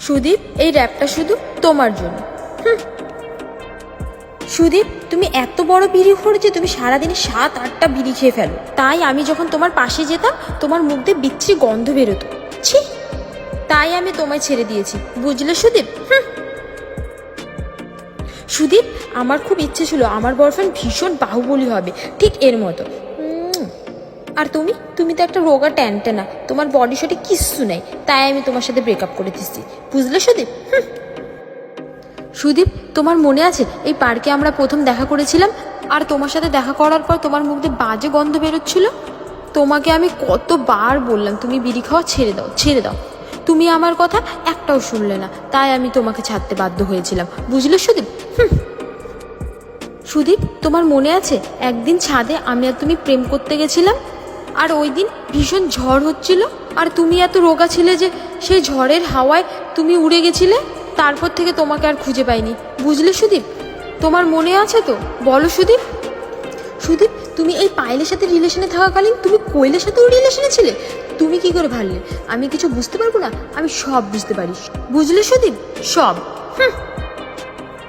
সুদীপ, এই র্যাপটা শুধু তোমার জন্য। সুদীপ, তুমি এত বড় বিড়িখোর যে তুমি সারাদিনে 7-8টা বিড়ি খেয়ে ফেলো। তাই আমি যখন তোমার পাশে যেতাম তোমার মুখ দিয়ে বিচ্ছিরি গন্ধ বেরোতো। ছি, তাই আমি তোমায় ছেড়ে দিয়েছি, বুঝলে সুদীপ? সুদীপ, আমার খুব ইচ্ছে ছিল আমার বয়ফ্রেন্ড ভীষণ বাহুবলী হবে, ঠিক এর মতো। আর তুমি তুমি তো একটা রোগা ট্যানট্যানা, তোমার বডি শডি কিচ্ছু নেই, তাই আমি তোমার সাথে ব্রেকআপ করে দিচ্ছি, বুঝলে সুদীপ? সুদীপ, তোমার মনে আছে এই পার্কে আমরা প্রথম দেখা করেছিলাম, আর তোমার সাথে দেখা করার পর তোমার মুখ দিয়ে বাজে গন্ধ বেরোচ্ছিল? তোমাকে আমি কতবার বললাম তুমি বিড়ি খাওয়া ছেড়ে দাও, ছেড়ে দাও। তুমি আমার কথা একটাও শুনলে না, তাই আমি তোমাকে ছাড়তে বাধ্য হয়েছিলাম, বুঝলে সুদীপ? সুদীপ, তোমার মনে আছে একদিন ছাদে আমি আর তুমি প্রেম করতে গেছিলাম, আর ওই দিন ভীষণ ঝড় হচ্ছিল, আর তুমি এত রোগা ছিলে যে সেই ঝড়ের হাওয়ায় তুমি উড়ে গেছিলে। তারপর থেকে তোমাকে আর খুঁজে পাইনি, বুঝলে সুদীপ? তোমার মনে আছে তো, বলো সুদীপ? সুদীপ, তুমি এই পায়েলের সাথে রিলেশনে থাকাকালীন তুমি কোয়েলের সাথেও রিলেশনে ছিলে? তুমি কি করে ভাবলে আমি কিছু বুঝতে পারবো না? আমি সব বুঝতে পারি, বুঝলে সুদীপ? সব।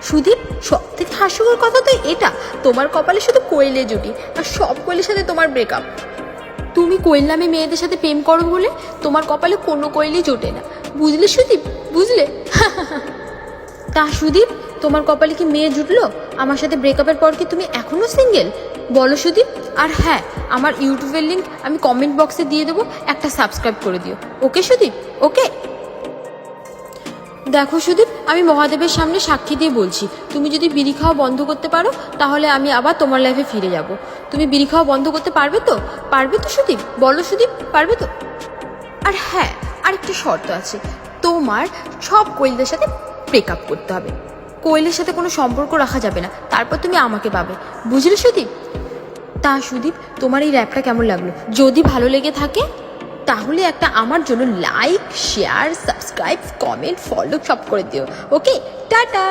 সুদীপ, সব থেকে হাস্যকর কথা তো এটা, তোমার কপালে শুধু কোয়েলে জুটি, আর সব কোয়েলের সাথে তোমার ব্রেকআপ। তুমি কোয়েল নামে মেয়েদের সাথে প্রেম করো বলে তোমার কপালে কোনো কোয়েলই জোটে না, বুঝলে সুদীপ? বুঝলে? তা সুদীপ, তোমার কপালে কি মেয়ে জুটলো? আমার সাথে ব্রেকআপের পর কি তুমি এখনো সিঙ্গেল? বলো সুদীপ। আর হ্যাঁ, আমার ইউটিউবের লিঙ্ক আমি কমেন্ট বক্সে দিয়ে দেবো, একটা সাবস্ক্রাইব করে দিও, ওকে সুদীপ? ওকে। দেখো সুদীপ, আমি মহাদেবের সামনে সাক্ষী দিয়ে বলছি, তুমি যদি বিড়ি খাওয়া বন্ধ করতে পারো তাহলে আমি আবার তোমার লাইফে ফিরে যাব। তুমি বিড়ি খাওয়া বন্ধ করতে পারবে তো? পারবে তো সুদীপ? বলো সুদীপ, পারবে তো? আর হ্যাঁ, আরেকটা শর্ত আছে, তোমার সব কোয়েলদের সাথে ব্রেকআপ করতে হবে, কোয়েলের সাথে কোনো সম্পর্ক রাখা যাবে না, তারপর তুমি আমাকে পাবে, বুঝলে সুদীপ? তা সুদীপ, তোমার এই র্যাপটা কেমন লাগলো? যদি ভালো লেগে থাকে তাহলে একটা আমার জন্য like, share, subscribe, comment, follow সব করে দিও, ওকে? টাটা।